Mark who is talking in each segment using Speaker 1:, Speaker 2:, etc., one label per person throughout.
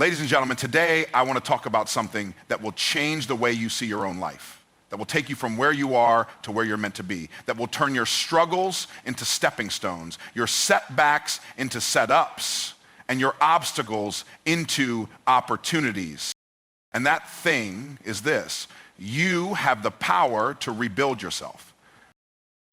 Speaker 1: Ladies and gentlemen, today I want to talk about something that will change the way you see your own life, that will take you from where you are to where you're meant to be, that will turn your struggles into stepping stones, your setbacks into setups, and your obstacles into opportunities. And that thing is this: you have the power to rebuild yourself.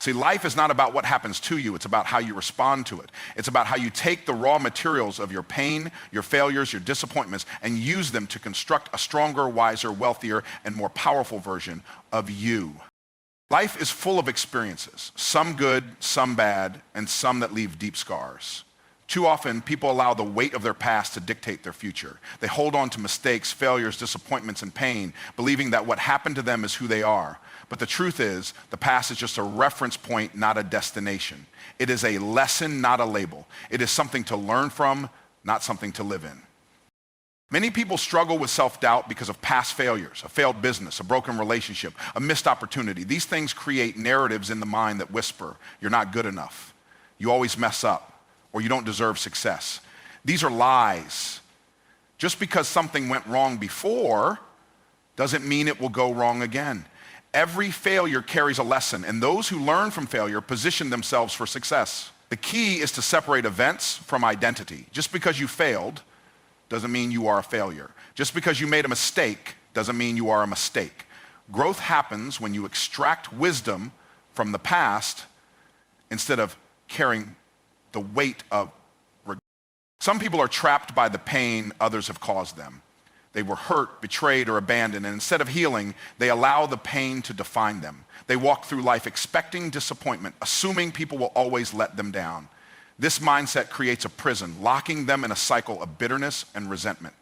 Speaker 1: See, life is not about what happens to you, it's about how you respond to it. It's about how you take the raw materials of your pain, your failures, your disappointments, and use them to construct a stronger, wiser, wealthier, and more powerful version of you. Life is full of experiences, some good, some bad, and some that leave deep scars. Too often, people allow the weight of their past to dictate their future. They hold on to mistakes, failures, disappointments, and pain, believing that what happened to them is who they are. But the truth is, the past is just a reference point, not a destination. It is a lesson, not a label. It is something to learn from, not something to live in. Many people struggle with self-doubt because of past failures, a failed business, a broken relationship, a missed opportunity. These things create narratives in the mind that whisper, you're not good enough, you always mess up, or you don't deserve success. These are lies. Just because something went wrong before doesn't mean it will go wrong again. Every failure carries a lesson, and those who learn from failure position themselves for success. The key is to separate events from identity. Just because you failed doesn't mean you are a failure. Just because you made a mistake doesn't mean you are a mistake. Growth happens when you extract wisdom from the past instead of carrying the weight of regret. Some people are trapped by the pain others have caused them. They were hurt, betrayed, or abandoned, and instead of healing, they allow the pain to define them. They walk through life expecting disappointment, assuming people will always let them down. This mindset creates a prison, locking them in a cycle of bitterness and resentment.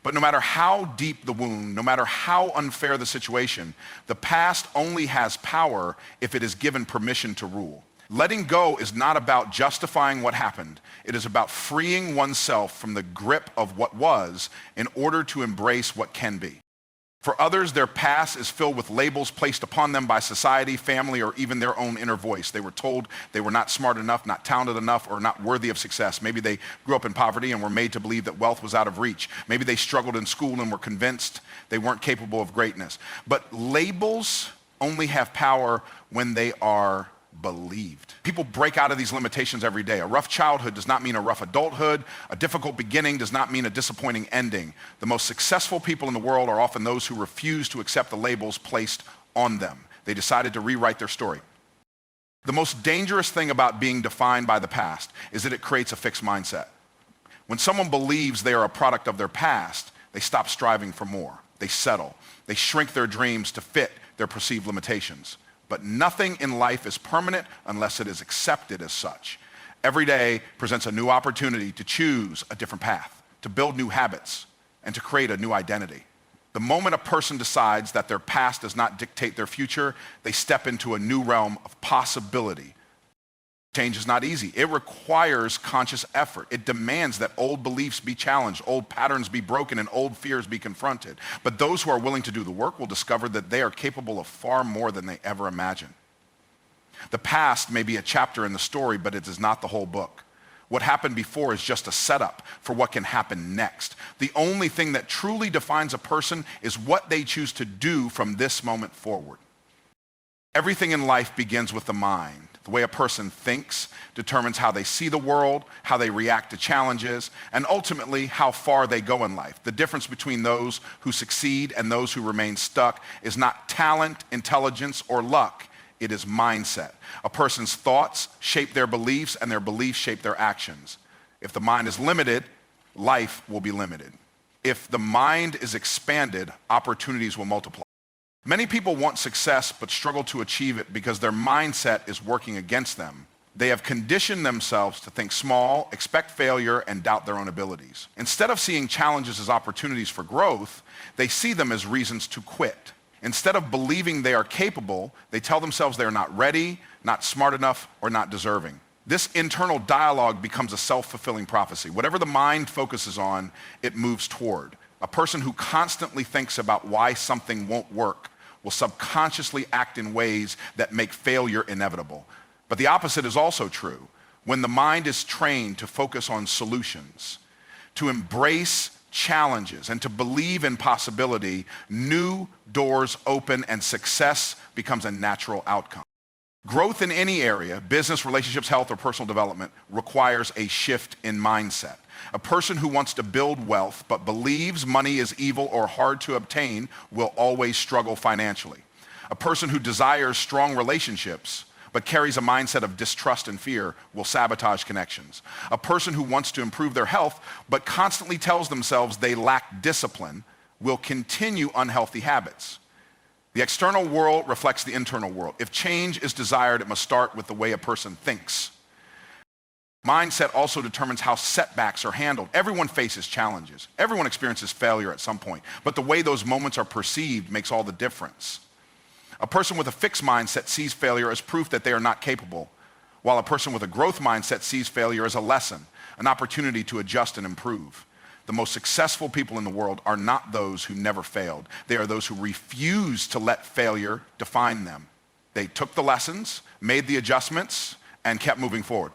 Speaker 1: But no matter how deep the wound, no matter how unfair the situation, the past only has power if it is given permission to rule. Letting go is not about justifying what happened. It is about freeing oneself from the grip of what was in order to embrace what can be. For others, their past is filled with labels placed upon them by society, family, or even their own inner voice. They were told they were not smart enough, not talented enough, or not worthy of success. Maybe they grew up in poverty and were made to believe that wealth was out of reach. Maybe they struggled in school and were convinced they weren't capable of greatness. But labels only have power when they are believed. People break out of these limitations every day. A rough childhood does not mean a rough adulthood. A difficult beginning does not mean a disappointing ending. The most successful people in the world are often those who refuse to accept the labels placed on them. They decided to rewrite their story. The most dangerous thing about being defined by the past is that it creates a fixed mindset. When someone believes they are a product of their past, they stop striving for more. They settle. They shrink their dreams to fit their perceived limitations. But nothing in life is permanent unless it is accepted as such. Every day presents a new opportunity to choose a different path, to build new habits, and to create a new identity. The moment a person decides that their past does not dictate their future, they step into a new realm of possibility. Change is not easy. It requires conscious effort. It demands that old beliefs be challenged, old patterns be broken, and old fears be confronted. But those who are willing to do the work will discover that they are capable of far more than they ever imagined. The past may be a chapter in the story, but it is not the whole book. What happened before is just a setup for what can happen next. The only thing that truly defines a person is what they choose to do from this moment forward. Everything in life begins with the mind. The way a person thinks determines how they see the world, how they react to challenges, and ultimately how far they go in life. The difference between those who succeed and those who remain stuck is not talent, intelligence, or luck. It is mindset. A person's thoughts shape their beliefs, and their beliefs shape their actions. If the mind is limited, life will be limited. If the mind is expanded, opportunities will multiply. Many people want success but struggle to achieve it because their mindset is working against them. They have conditioned themselves to think small, expect failure, and doubt their own abilities. Instead of seeing challenges as opportunities for growth, they see them as reasons to quit. Instead of believing they are capable, they tell themselves they are not ready, not smart enough, or not deserving. This internal dialogue becomes a self-fulfilling prophecy. Whatever the mind focuses on, it moves toward. A person who constantly thinks about why something won't work will subconsciously act in ways that make failure inevitable. But the opposite is also true. When the mind is trained to focus on solutions, to embrace challenges, and to believe in possibility, new doors open and success becomes a natural outcome. Growth in any area, business, relationships, health, or personal development, requires a shift in mindset. A person who wants to build wealth but believes money is evil or hard to obtain will always struggle financially. A person who desires strong relationships but carries a mindset of distrust and fear will sabotage connections. A person who wants to improve their health but constantly tells themselves they lack discipline will continue unhealthy habits. The external world reflects the internal world. If change is desired, it must start with the way a person thinks. Mindset also determines how setbacks are handled. Everyone faces challenges. Everyone experiences failure at some point, but the way those moments are perceived makes all the difference. A person with a fixed mindset sees failure as proof that they are not capable, while a person with a growth mindset sees failure as a lesson, an opportunity to adjust and improve. The most successful people in the world are not those who never failed. They are those who refuse to let failure define them. They took the lessons, made the adjustments, and kept moving forward.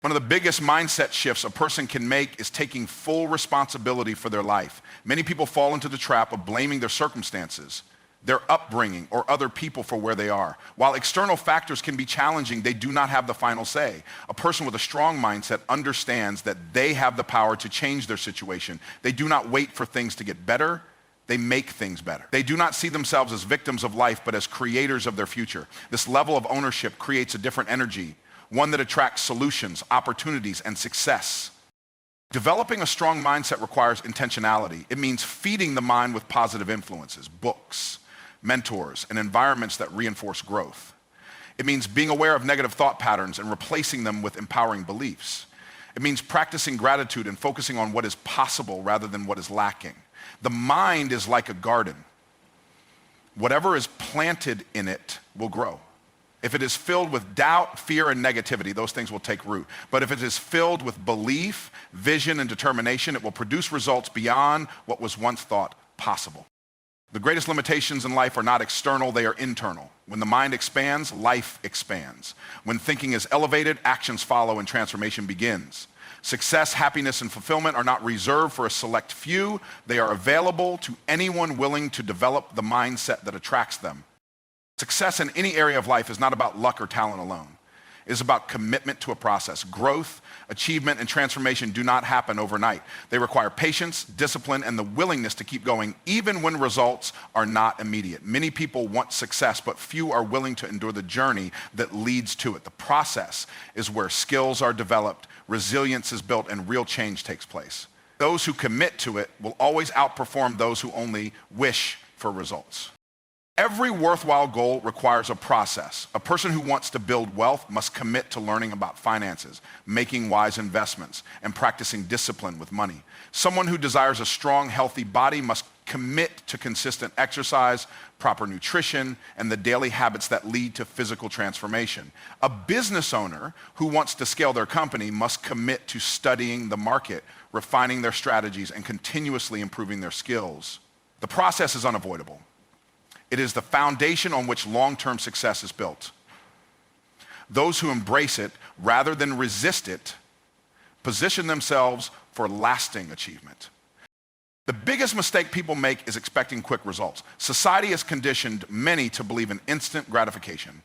Speaker 1: One of the biggest mindset shifts a person can make is taking full responsibility for their life. Many people fall into the trap of blaming their circumstances, their upbringing, or other people for where they are. While external factors can be challenging, they do not have the final say. A person with a strong mindset understands that they have the power to change their situation. They do not wait for things to get better. They make things better. They do not see themselves as victims of life, but as creators of their future. This level of ownership creates a different energy, one that attracts solutions, opportunities, and success. Developing a strong mindset requires intentionality. It means feeding the mind with positive influences, books, mentors, and environments that reinforce growth. It means being aware of negative thought patterns and replacing them with empowering beliefs. It means practicing gratitude and focusing on what is possible rather than what is lacking. The mind is like a garden. Whatever is planted in it will grow. If it is filled with doubt, fear, and negativity, those things will take root. But if it is filled with belief, vision, and determination, it will produce results beyond what was once thought possible. The greatest limitations in life are not external, they are internal. When the mind expands, life expands. When thinking is elevated, actions follow and transformation begins. Success, happiness, and fulfillment are not reserved for a select few. They are available to anyone willing to develop the mindset that attracts them. Success in any area of life is not about luck or talent alone. It is about commitment to a process. Growth, achievement, and transformation do not happen overnight. They require patience, discipline, and the willingness to keep going, even when results are not immediate. Many people want success, but few are willing to endure the journey that leads to it. The process is where skills are developed, resilience is built, and real change takes place. Those who commit to it will always outperform those who only wish for results. Every worthwhile goal requires a process. A person who wants to build wealth must commit to learning about finances, making wise investments, and practicing discipline with money. Someone who desires a strong, healthy body must commit to consistent exercise, proper nutrition, and the daily habits that lead to physical transformation. A business owner who wants to scale their company must commit to studying the market, refining their strategies, and continuously improving their skills. The process is unavoidable. It is the foundation on which long-term success is built. Those who embrace it rather than resist it position themselves for lasting achievement. The biggest mistake people make is expecting quick results. Society has conditioned many to believe in instant gratification.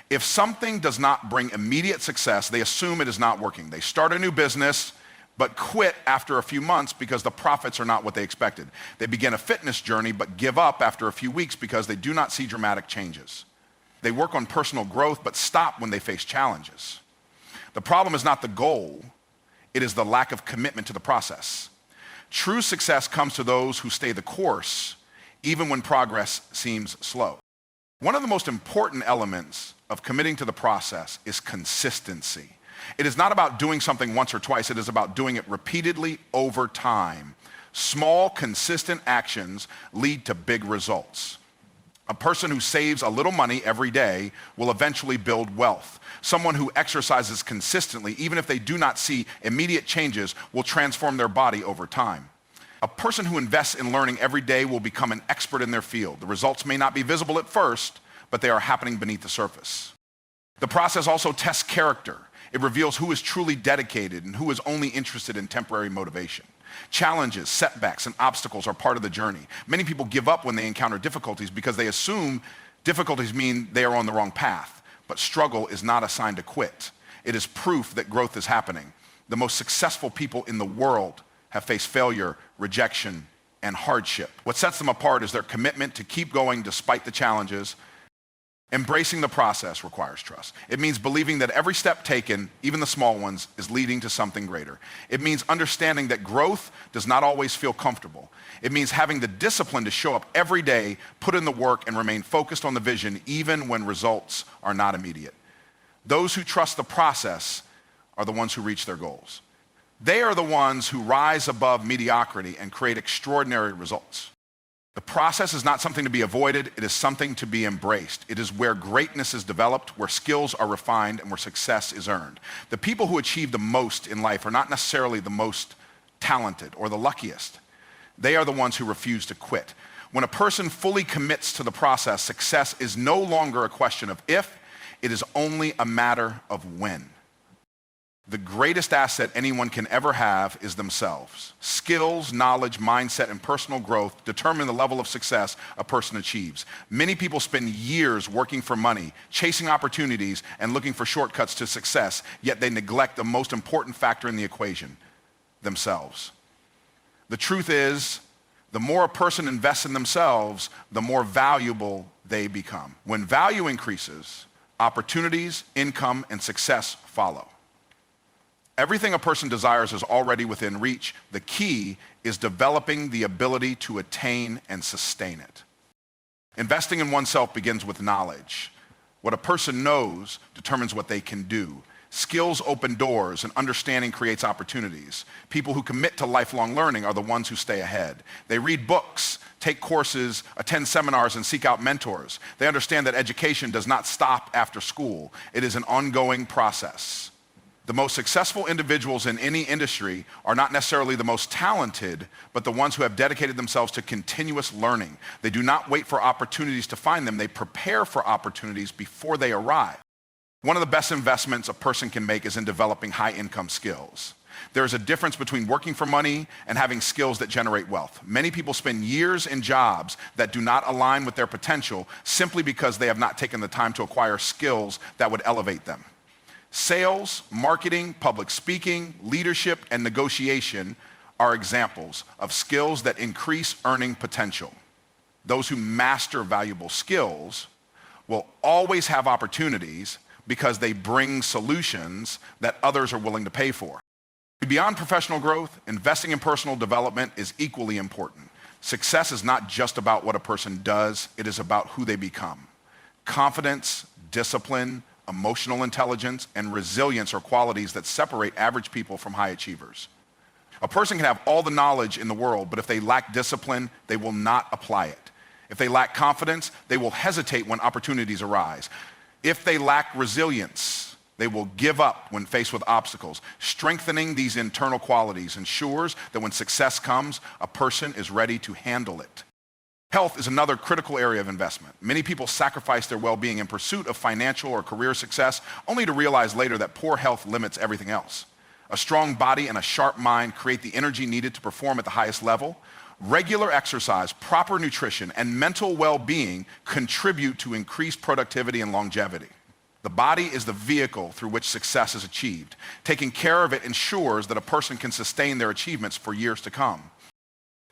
Speaker 1: If something does not bring immediate success, they assume it is not working. They start a new business, but quit after a few months because the profits are not what they expected. They begin a fitness journey, but give up after a few weeks because they do not see dramatic changes. They work on personal growth, but stop when they face challenges. The problem is not the goal, it is the lack of commitment to the process. True success comes to those who stay the course, even when progress seems slow. One of the most important elements of committing to the process is consistency. It is not about doing something once or twice, it is about doing it repeatedly over time. Small, consistent actions lead to big results. A person who saves a little money every day will eventually build wealth. Someone who exercises consistently, even if they do not see immediate changes, will transform their body over time. A person who invests in learning every day will become an expert in their field. The results may not be visible at first, but they are happening beneath the surface. The process also tests character. It reveals who is truly dedicated and who is only interested in temporary motivation. Challenges, setbacks, and obstacles are part of the journey. Many people give up when they encounter difficulties because they assume difficulties mean they are on the wrong path. But struggle is not a sign to quit. It is proof that growth is happening. The most successful people in the world have faced failure, rejection, and hardship. What sets them apart is their commitment to keep going despite the challenges. Embracing the process requires trust. It means believing that every step taken, even the small ones, is leading to something greater. It means understanding that growth does not always feel comfortable. It means having the discipline to show up every day, put in the work, and remain focused on the vision even when results are not immediate. Those who trust the process are the ones who reach their goals. They are the ones who rise above mediocrity and create extraordinary results. The process is not something to be avoided, it is something to be embraced. It is where greatness is developed, where skills are refined, and where success is earned. The people who achieve the most in life are not necessarily the most talented or the luckiest. They are the ones who refuse to quit. When a person fully commits to the process, success is no longer a question of if, it is only a matter of when. The greatest asset anyone can ever have is themselves. Skills, knowledge, mindset, and personal growth determine the level of success a person achieves. Many people spend years working for money, chasing opportunities, and looking for shortcuts to success, yet they neglect the most important factor in the equation, themselves. The truth is, the more a person invests in themselves, the more valuable they become. When value increases, opportunities, income, and success follow. Everything a person desires is already within reach. The key is developing the ability to attain and sustain it. Investing in oneself begins with knowledge. What a person knows determines what they can do. Skills open doors, and understanding creates opportunities. People who commit to lifelong learning are the ones who stay ahead. They read books, take courses, attend seminars, and seek out mentors. They understand that education does not stop after school. It is an ongoing process. The most successful individuals in any industry are not necessarily the most talented, but the ones who have dedicated themselves to continuous learning. They do not wait for opportunities to find them. They prepare for opportunities before they arrive. One of the best investments a person can make is in developing high-income skills. There is a difference between working for money and having skills that generate wealth. Many people spend years in jobs that do not align with their potential simply because they have not taken the time to acquire skills that would elevate them. Sales, marketing, public speaking, leadership, and negotiation are examples of skills that increase earning potential. Those who master valuable skills will always have opportunities because they bring solutions that others are willing to pay for. Beyond professional growth, investing in personal development is equally important. Success is not just about what a person does, it is about who they become. Confidence, discipline, emotional intelligence, and resilience are qualities that separate average people from high achievers. A person can have all the knowledge in the world, but if they lack discipline, they will not apply it. If they lack confidence, they will hesitate when opportunities arise. If they lack resilience, they will give up when faced with obstacles. Strengthening these internal qualities ensures that when success comes, a person is ready to handle it. Health is another critical area of investment. Many people sacrifice their well-being in pursuit of financial or career success, only to realize later that poor health limits everything else. A strong body and a sharp mind create the energy needed to perform at the highest level. Regular exercise, proper nutrition, and mental well-being contribute to increased productivity and longevity. The body is the vehicle through which success is achieved. Taking care of it ensures that a person can sustain their achievements for years to come.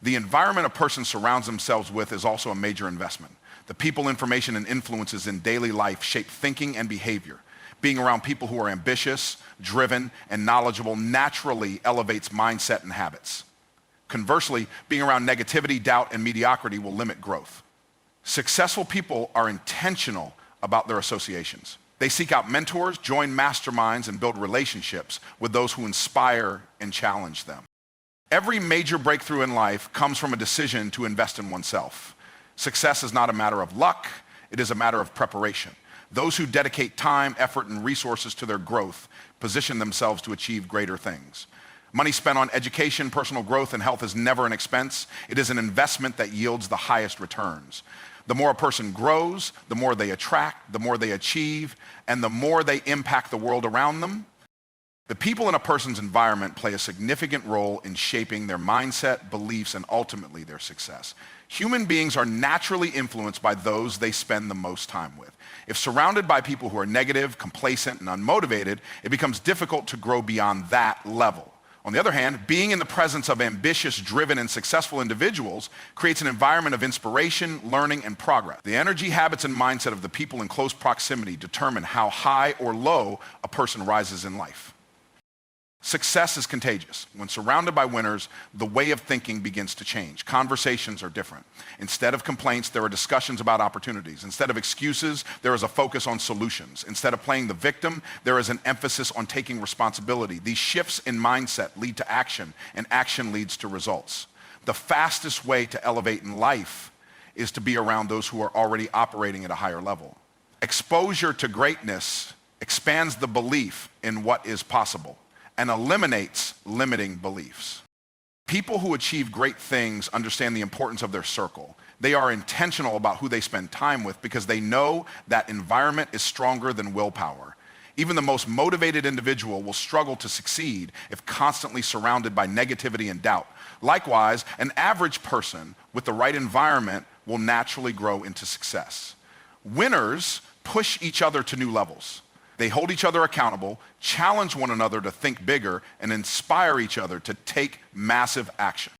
Speaker 1: The environment a person surrounds themselves with is also a major investment. The people, information, and influences in daily life shape thinking and behavior. Being around people who are ambitious, driven, and knowledgeable naturally elevates mindset and habits. Conversely, being around negativity, doubt, and mediocrity will limit growth. Successful people are intentional about their associations. They seek out mentors, join masterminds, and build relationships with those who inspire and challenge them. Every major breakthrough in life comes from a decision to invest in oneself. Success is not a matter of luck, it is a matter of preparation. Those who dedicate time, effort, and resources to their growth position themselves to achieve greater things. Money spent on education, personal growth, and health is never an expense. It is an investment that yields the highest returns. The more a person grows, the more they attract, the more they achieve, and the more they impact the world around them. The people in a person's environment play a significant role in shaping their mindset, beliefs, and ultimately their success. Human beings are naturally influenced by those they spend the most time with. If surrounded by people who are negative, complacent, and unmotivated, it becomes difficult to grow beyond that level. On the other hand, being in the presence of ambitious, driven, and successful individuals creates an environment of inspiration, learning, and progress. The energy, habits, and mindset of the people in close proximity determine how high or low a person rises in life. Success is contagious. When surrounded by winners, the way of thinking begins to change. Conversations are different. Instead of complaints, there are discussions about opportunities. Instead of excuses, there is a focus on solutions. Instead of playing the victim, there is an emphasis on taking responsibility. These shifts in mindset lead to action, and action leads to results. The fastest way to elevate in life is to be around those who are already operating at a higher level. Exposure to greatness expands the belief in what is possible and eliminates limiting beliefs. People who achieve great things understand the importance of their circle. They are intentional about who they spend time with because they know that environment is stronger than willpower. Even the most motivated individual will struggle to succeed if constantly surrounded by negativity and doubt. Likewise, an average person with the right environment will naturally grow into success. Winners push each other to new levels. They hold each other accountable, challenge one another to think bigger, and inspire each other to take massive action.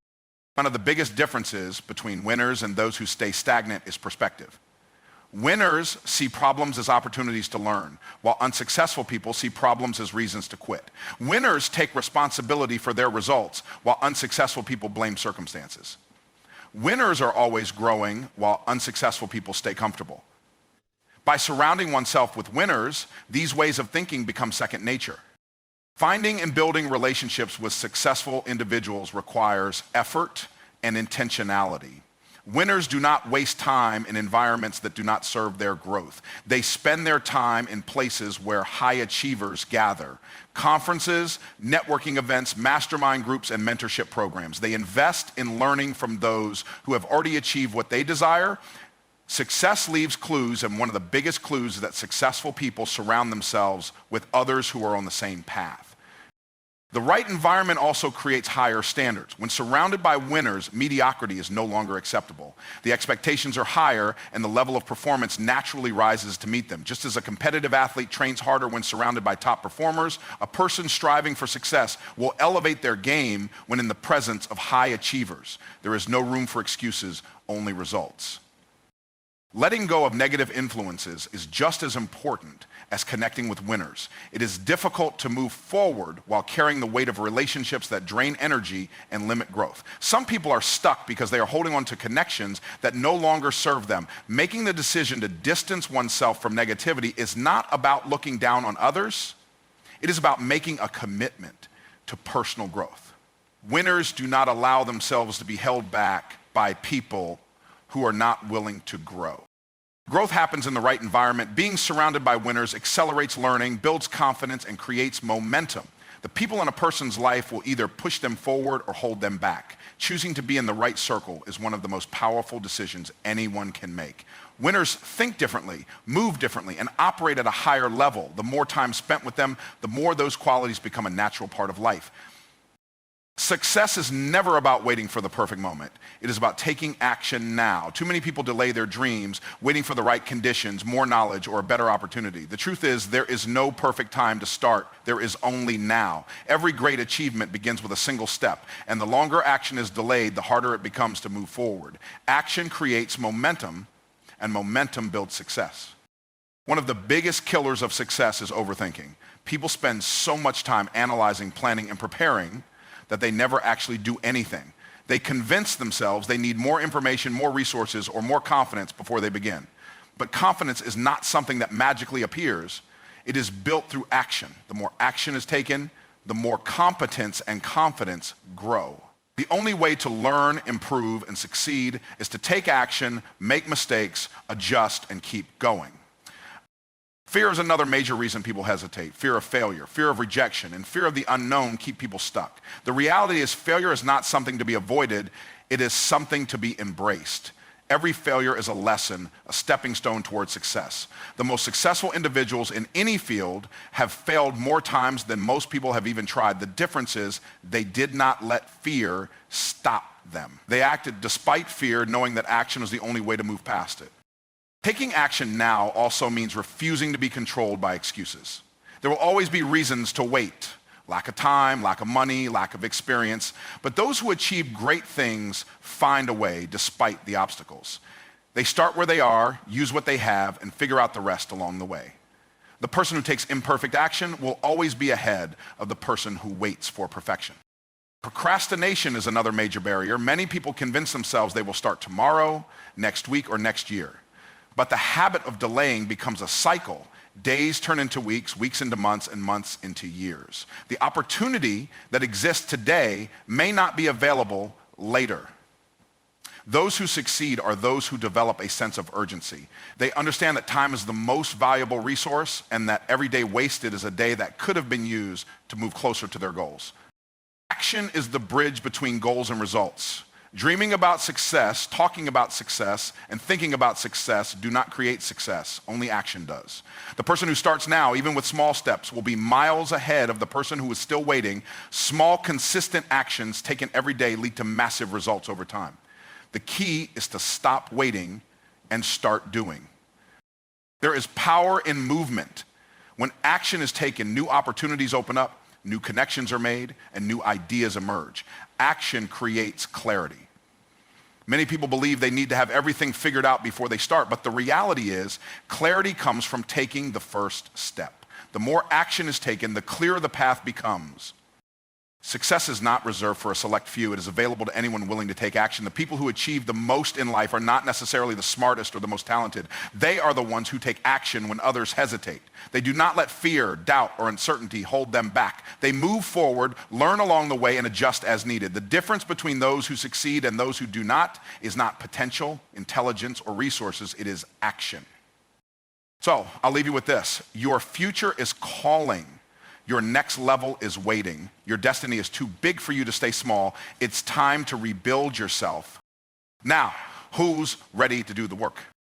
Speaker 1: One of the biggest differences between winners and those who stay stagnant is perspective. Winners see problems as opportunities to learn, while unsuccessful people see problems as reasons to quit. Winners take responsibility for their results, while unsuccessful people blame circumstances. Winners are always growing, while unsuccessful people stay comfortable. By surrounding oneself with winners, these ways of thinking become second nature. Finding and building relationships with successful individuals requires effort and intentionality. Winners do not waste time in environments that do not serve their growth. They spend their time in places where high achievers gather. Conferences, networking events, mastermind groups, and mentorship programs. They invest in learning from those who have already achieved what they desire. Success leaves clues, and one of the biggest clues is that successful people surround themselves with others who are on the same path. The right environment also creates higher standards. When surrounded by winners, mediocrity is no longer acceptable. The expectations are higher, and the level of performance naturally rises to meet them. Just as a competitive athlete trains harder when surrounded by top performers, a person striving for success will elevate their game when in the presence of high achievers. There is no room for excuses, only results. Letting go of negative influences is just as important as connecting with winners. It is difficult to move forward while carrying the weight of relationships that drain energy and limit growth. Some people are stuck because they are holding on to connections that no longer serve them. Making the decision to distance oneself from negativity is not about looking down on others. It is about making a commitment to personal growth. Winners do not allow themselves to be held back by people who are not willing to grow. Growth happens in the right environment. Being surrounded by winners accelerates learning, builds confidence, and creates momentum. The people in a person's life will either push them forward or hold them back. Choosing to be in the right circle is one of the most powerful decisions anyone can make. Winners think differently, move differently, and operate at a higher level. The more time spent with them, the more those qualities become a natural part of life. Success is never about waiting for the perfect moment. It is about taking action now. Too many people delay their dreams, waiting for the right conditions, more knowledge, or a better opportunity. The truth is, there is no perfect time to start. There is only now. Every great achievement begins with a single step, and the longer action is delayed, the harder it becomes to move forward. Action creates momentum, and momentum builds success. One of the biggest killers of success is overthinking. People spend so much time analyzing, planning, and preparing that they never actually do anything. They convince themselves they need more information, more resources, or more confidence before they begin. But confidence is not something that magically appears. It is built through action. The more action is taken, the more competence and confidence grow. The only way to learn, improve, and succeed is to take action, make mistakes, adjust, and keep going. Fear is another major reason people hesitate. Fear of failure, fear of rejection, and fear of the unknown keep people stuck. The reality is failure is not something to be avoided. It is something to be embraced. Every failure is a lesson, a stepping stone towards success. The most successful individuals in any field have failed more times than most people have even tried. The difference is they did not let fear stop them. They acted despite fear, knowing that action was the only way to move past it. Taking action now also means refusing to be controlled by excuses. There will always be reasons to wait. Lack of time, lack of money, lack of experience. But those who achieve great things find a way despite the obstacles. They start where they are, use what they have, and figure out the rest along the way. The person who takes imperfect action will always be ahead of the person who waits for perfection. Procrastination is another major barrier. Many people convince themselves they will start tomorrow, next week, or next year. But the habit of delaying becomes a cycle. Days turn into weeks, weeks into months, and months into years. The opportunity that exists today may not be available later. Those who succeed are those who develop a sense of urgency. They understand that time is the most valuable resource and that every day wasted is a day that could have been used to move closer to their goals. Action is the bridge between goals and results. Dreaming about success, talking about success, and thinking about success do not create success. Only action does. The person who starts now, even with small steps, will be miles ahead of the person who is still waiting. Small, consistent actions taken every day lead to massive results over time. The key is to stop waiting and start doing. There is power in movement. When action is taken, new opportunities open up, new connections are made, and new ideas emerge. Action creates clarity. Many people believe they need to have everything figured out before they start, but the reality is clarity comes from taking the first step. The more action is taken, the clearer the path becomes. Success is not reserved for a select few. It is available to anyone willing to take action. The people who achieve the most in life are not necessarily the smartest or the most talented. They are the ones who take action when others hesitate. They do not let fear, doubt, or uncertainty hold them back. They move forward, learn along the way, and adjust as needed. The difference between those who succeed and those who do not is not potential, intelligence, or resources. It is action. So I'll leave you with this. Your future is calling. Your next level is waiting. Your destiny is too big for you to stay small. It's time to rebuild yourself. Now, who's ready to do the work?